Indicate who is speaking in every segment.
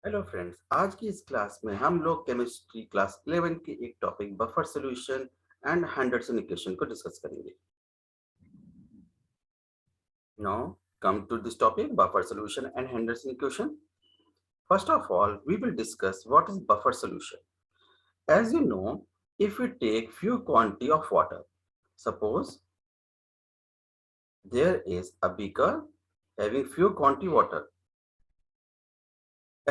Speaker 1: Hello friends, आज की इस क्लास में हम लोग केमिस्ट्री क्लास 11 के एक topic buffer solution and Henderson equation को डिस्कस करेंगे। Now come to this topic buffer solution and Henderson equation. First of all we will discuss what is buffer solution. As you know, if we take few quantity of water, suppose there is a beaker having few quantity water.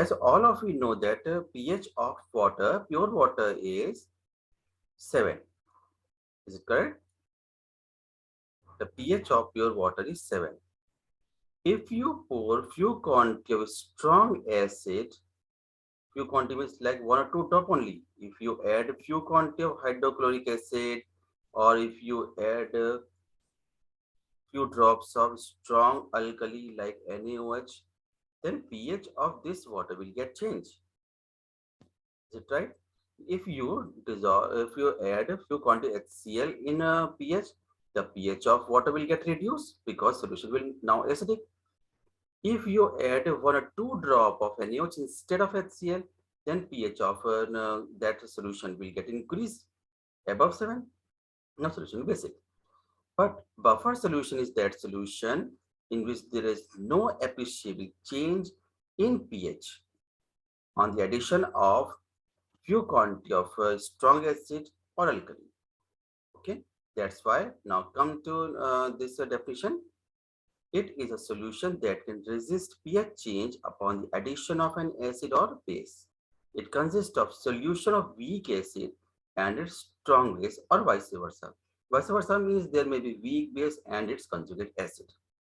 Speaker 1: As all of you know that pH of water, pure water is 7. Is it correct? The pH of pure water is 7. If you pour few quantity of strong acid, few quantity means like 1 or 2 drop only. If you add few quantity of hydrochloric acid, or if you add few drops of strong alkali like NaOH, then pH of this water will get changed. Is it right? If you dissolve, if you add a few quantity HCl in a pH, the pH of water will get reduced because solution will now acidic. If you add 1 or 2 drop of NaOH instead of HCl, then pH of that solution will get increased above 7. Now solution is basic. But buffer solution is that solution in which there is no appreciable change in pH on the addition of few quantity of strong acid or alkali. Okay, that's why now come to this definition. It is a solution that can resist pH change upon the addition of an acid or base. It consists of solution of weak acid and its strong base, or vice versa. Vice versa means there may be weak base and its conjugate acid.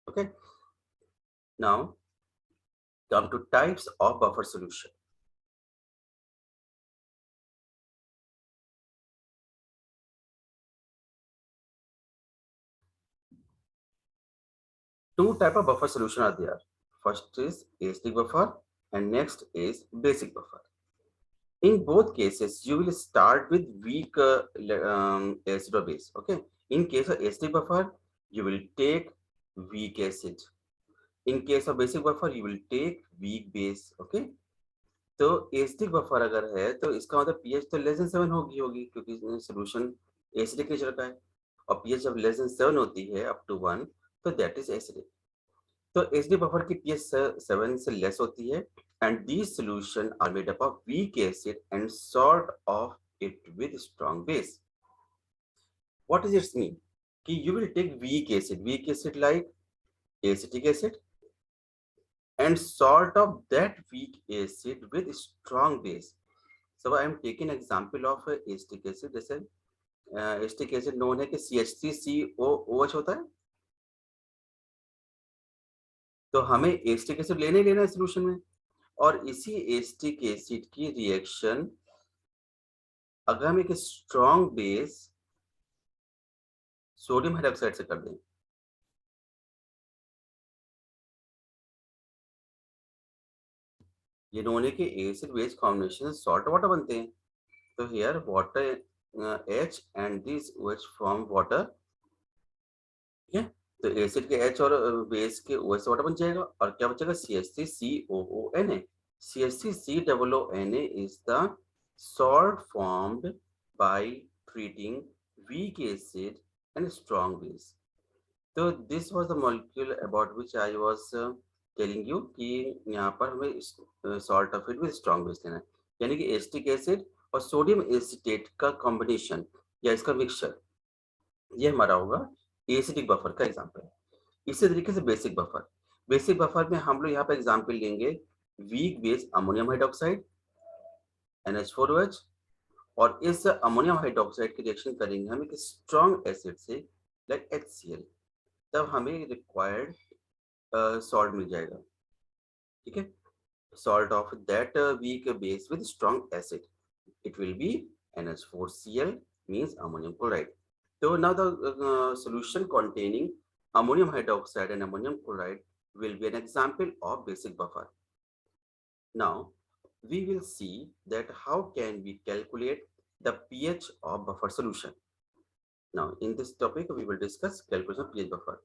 Speaker 1: Okay. Now come to types of buffer solution. Two type of buffer solution are there. First is acidic buffer and next is basic buffer. In both cases, you will start with weak acid or base. Okay. In case of acidic buffer, you will take weak acid. In case of basic buffer, you will take weak base. Okay. तो acidic buffer अगर है तो इसका मतलब pH तो less than 7 होगी क्योंकि solution acidic nature का है और पीएच जब लेस देन 7 होती है अप टू 1 तो दैट इज एसिडिक। तो एसिडिक बफर की पीएच 7 से लेस होती है and these solution are made up of weak acid and salt of it with strong base. What does it mean? कि you will take weak acid like acetic acid and salt of that weak acid with strong base. So I am taking example of acetic acid. जैसे acetic acid known है कि CH3COOH होता है, तो हमें acetic acid लेना ही लेना है सोल्यूशन में और इसी एसिटिक एसिड की रिएक्शन अगर हम एक स्ट्रॉन्ग बेस सोडियम हाइड्रोक्साइड से कर दें ये दोनों के acid base combination salt water बनते हैं। तो here water H and this OH from water. ठीक है, तो एसिड के H और बेस के OH से वाटर बन जाएगा और क्या बचेगा CH3COONA। CH3COONA is the salt formed by treating weak acid and strong base. तो this was the molecule about which I was telling you कि यहाँ पर हमें salt of it with strong base लेना है, यानी कि एसिटिक एसिड और सोडियम एसिटेट का कॉम्बिनेशन या इसका मिक्सचर ये हमारा होगा एसिडिक बफर का एग्जांपल। इसी तरीके से बेसिक बफर में हम लोग यहाँ पे एग्जांपल लेंगे weak base ammonium hydroxide NH4OH और इस अमोनियम हाइड्रोक्साइड की रिएक्शन करेंगे हम एक स्ट्रॉन्ग एसिड से लाइक HCl, तब हमें रिक्वायर्ड सॉल्ट मिल जाएगा। ठीक है, salt of that weak base with strong acid, it will be NH4Cl means ammonium chloride. So now the solution containing ammonium hydroxide and ammonium chloride will be an example of basic buffer. Now we will see that how can we calculate the pH of buffer solution. Now in this topic we will discuss calculation of pH buffer.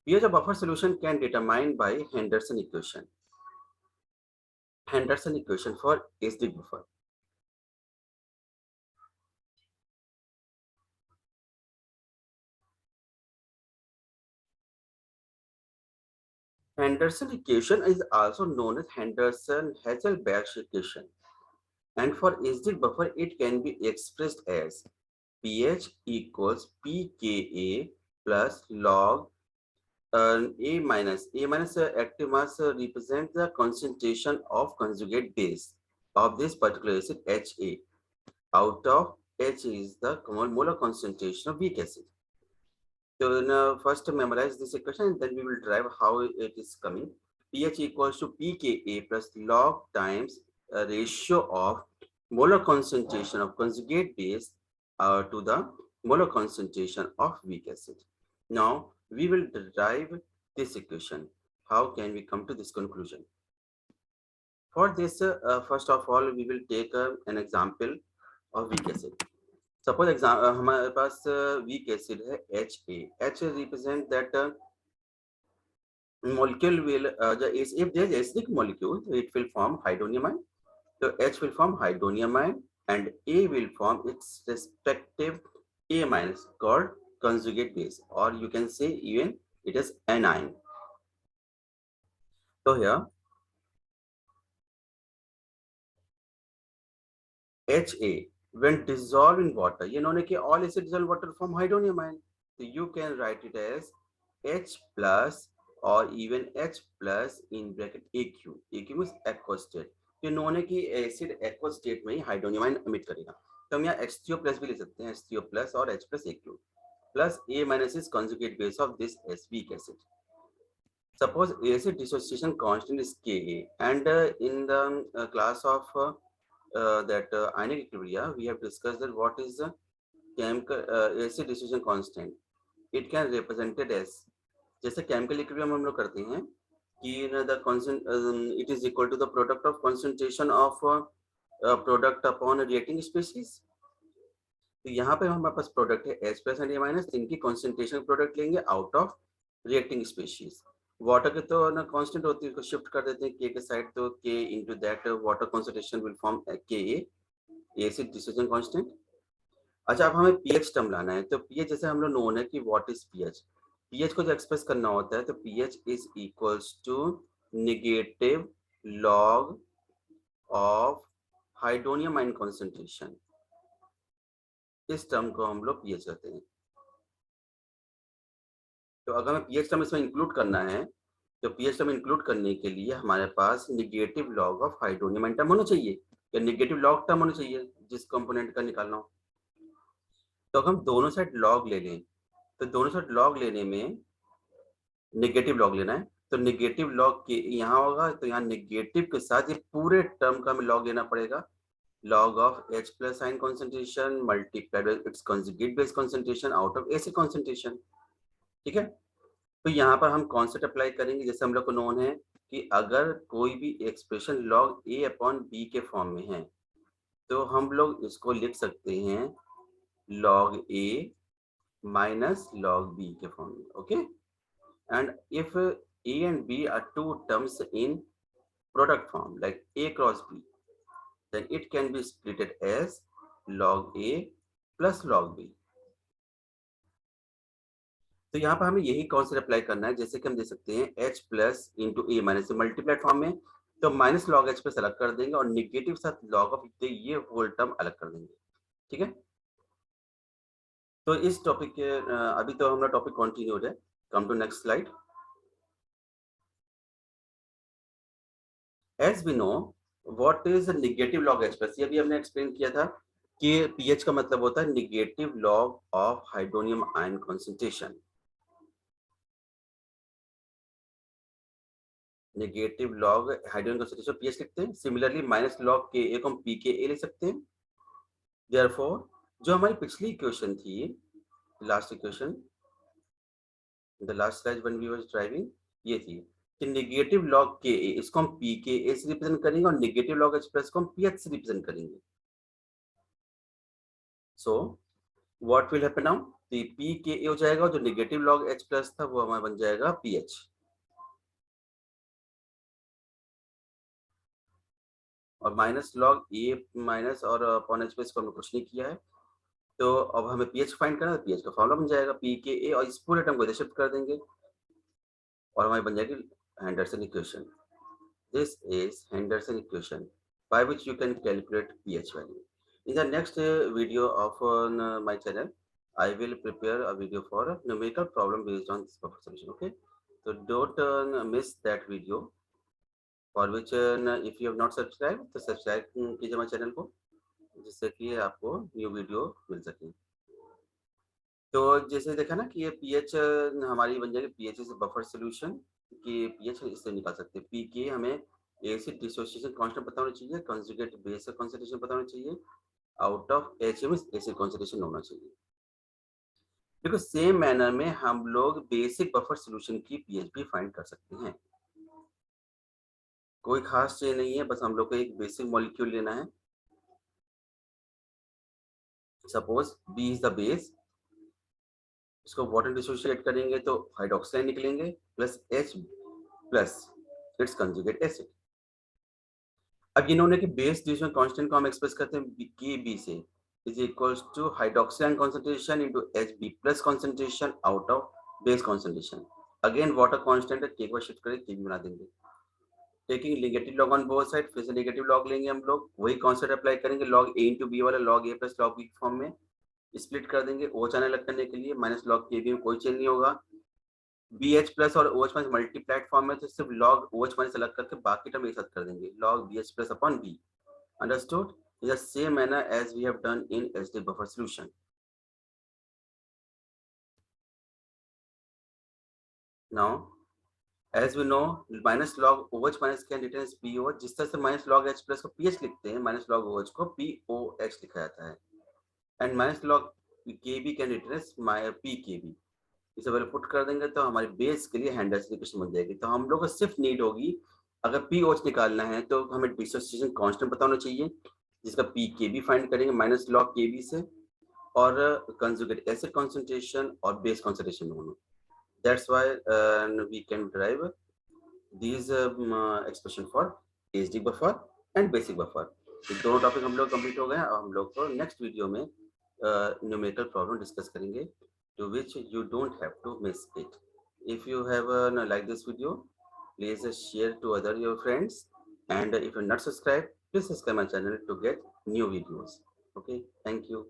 Speaker 1: pH of buffer solution can determine by Henderson equation. Henderson equation for acidic buffer. Henderson equation is also known as Henderson-Hasselbalch equation. And for acidic buffer, it can be expressed as pH equals pKa plus log A minus. A minus active mass represents the concentration of conjugate base of this particular acid HA. Out of H is the molar concentration of weak acid. So now first memorize this equation and then we will derive how it is coming. pH equals to pKa plus log times a ratio of molar concentration of conjugate base to the molar concentration of weak acid. Now we will derive this equation. How can we come to this conclusion? For this, first of all, we will take an example of weak acid. Suppose हमारे पास weak acid है H represent that molecule will if there is acidic molecule it will form hydronium ion. So H will form hydronium ion and A will form its respective A minus called conjugate base, or you can say even it is anion. So here HA when dissolved in water, you know कि all acid dissolved water form hydronium ion. So you can write it as H plus or even H plus in bracket AQ. AQ means aqueous state. तो इन्होंने कि acid aqueous state में ही hydronium ion emit करेगा. तो हम यहाँ H3O plus भी ले सकते हैं, H3O प्लस और H plus AQ plus A minus is conjugate base of this weak acid. Suppose acid dissociation constant is Ka, and in the class of that ionic equilibria, we have discussed that what is the chemical acid dissociation constant. It can represented as, जैसे chemical equilibrium हम लोग करते हैं कि the constant it is equal to the product of concentration of product upon reacting species. तो यहाँ पे हमारे पास प्रोडक्ट है H plus and A minus, इनकी कॉन्सेंट्रेशन प्रोडक्ट लेंगे out of reacting species. Water के तो ना कांस्टेंट होती है, उसको शिफ्ट कर देते हैं K के साइड, तो K into that water concentration will form Ka, acid dissociation constant. अच्छा, अब हमें pH टर्म लाना है, तो pH जैसे हम लोग नोन है कि व्हाट इज pH. pH को जो एक्सप्रेस करना होता है तो pH is equals to negative log of hydronium ion concentration. इस टर्म को हम लोग pH कहते हैं. तो अगर हमें pH टर्म इसमें इंक्लूड करना है तो pH टर्म इंक्लूड करने के लिए हमारे पास negative log of hydronium ion term होना चाहिए या नेगेटिव लॉग टर्म होना चाहिए जिस कंपोनेंट का निकालना हो. तो अगर हम दोनों साइड लॉग ले लें तो दोनों साइड लॉग लेने में नेगेटिव लॉग लेना है, तो नेगेटिव लॉग के यहाँ होगा, तो यहाँ नेगेटिव के साथ ये पूरे टर्म का हमें लॉग लेना पड़ेगा. log of H plus ion concentration multiplied with its conjugate base concentration out of acid concentration. ठीक है. तो यहाँ पर हम कॉन्सेप्ट अप्लाई करेंगे जैसे हम लोग को नोन है कि अगर कोई भी expression log A upon B के फॉर्म में है तो हम लोग इसको लिख सकते हैं log A minus log B के फॉर्म में. Okay. And if A and B are two terms in product form like A cross B, then it can be splitted as log A plus log B. तो यहाँ पर हमें यही concept apply करना है, जैसे कि हम दे सकते हैं H प्लस इंटू ए माइनस मल्टीप्लाइड फॉर्म में, तो माइनस लॉग H प्लस अलग कर देंगे और निगेटिव साथ लॉग ऑफ ये होल टर्म अलग कर देंगे. ठीक है. तो इस टॉपिक के अभी तो हमारा टॉपिक कंटिन्यू हो रहा है. Come to next slide. As we know what is negative log H plus, ये भी हमने एक्सप्लेन किया था कि pH का मतलब होता है negative log of hydronium ion concentration. Negative log hydrogen concentration pH लिखते हैं. सिमिलरली माइनस लॉग Ka को हम pKa लिख सकते हैं. देयरफॉर जो हमारी पिछली इक्वेशन थी, last equation the last slide when we was deriving, ये थी कि नेगेटिव लॉग Ka इसको हम pKa से रिप्रेजेंट करेंगे और नेगेटिव लॉग H प्लस को हम pH से रिप्रेजेंट करेंगे. So what will happen now, तो pKa हो जाएगा और जो नेगेटिव लॉग H प्लस था वो हमारा बन जाएगा pH. और माइनस लॉग ए माइनस और अपॉन एच पे इसको हमने कुछ नहीं किया है। तो अब हमें पीएच फाइंड करना है, पीएच का फॉर्मूला बन जाएगा पी के ए, और इस पूरे टर्म को इधर शिफ्ट कर देंगे और हमारी बन जाएगी Henderson equation. This is Henderson equation by which you can calculate pH value. In the next video of my channel, I will prepare a video for a numerical problem based on this buffer solution. Okay, so don't miss that video. For which if you have not subscribed, तो subscribe कीजिए हमारे channel को, जिससे कि आपको new video मिल सके। तो जैसे देखा ना कि ये पीएच हमारी बन जाएगी, पीएच इज बफर सॉल्यूशन कि पीएच इससे निकाल सकते हैं। पी के हमें एसिड डिसोसिएशन कांस्टेंट पता होना चाहिए, कंजुगेट बेस का कंसंट्रेशन पता होना चाहिए, out of H M acid concentration होना चाहिए। देखो सेम मैनर में हम लोग बेसिक बफर सॉल्यूशन की पीएच भी फाइंड कर सकते हैं। कोई खास चीज नहीं है, बस हम लोग को एक बेसिक मॉलिक्यूल लेना है। Suppose B is the base, इसको वाटर डिसोशिएट करेंगे तो हाइड्रोक्साइड निकलेंगे plus H plus its conjugate acid. अब इन्होंने कि बेस डिविजन कांस्टेंट को हम एक्सप्रेस करते हैं के बी से is equals to hydroxide concentration into H B plus concentration out of base concentration. Again water constant है, के को शिफ्ट करके के बी बना देंगे। Taking negative log on both side, फिर से नेगेटिव लॉग लेंगे हम लोग, वही कांस्टेंट अप्लाई करेंगे लॉग ए इंटू बी वाला log A plus log B form में स्प्लिट कर देंगे ओ चैनल अलग करने के लिए। माइनस लॉग के बी में कोई चेंज नहीं होगा। बी एच प्लस और O H minus multiplied form में तो सिर्फ लॉग ओ एच माइनस अलग करके बाकी टर्म एक साथ कर देंगे, log B H plus upon B. Understood? In the same manner as we have done in acidic buffer solution. Now as we know minus log O H minus can written as p O H. जिस तरह से minus log H plus को p H लिखते हैं, minus log O H को p O H लिखा जाता है। And minus log K B can written as P K B. इसे पहले पुट कर देंगे तो हमारी बेस के लिए हेंडरसन इक्वेशन बन जाएगी। तो हम लोग को सिर्फ नीड होगी, अगर पी ओच निकालना है तो हमें डिसोसिएशन कांस्टेंट पता होना चाहिए, जिसका पी के बी फाइंड करेंगे माइनस लॉग के बी से, और कंजुगेट एसिड कंसंट्रेशन और बेस कंसंट्रेशन दोनों। That's why we can derive these expression for acidic buffer and basic buffer. तो दोनों टॉपिक हम लोग कंप्लीट हो गए और हम लोग को नेक्स्ट वीडियो में न्यूमेरिकल प्रॉब्लम डिस्कस करेंगे, to which you don't have to miss it. If you have liked this video, please share to other your friends, and if you're not subscribed, please subscribe my channel to get new videos. Okay, thank you.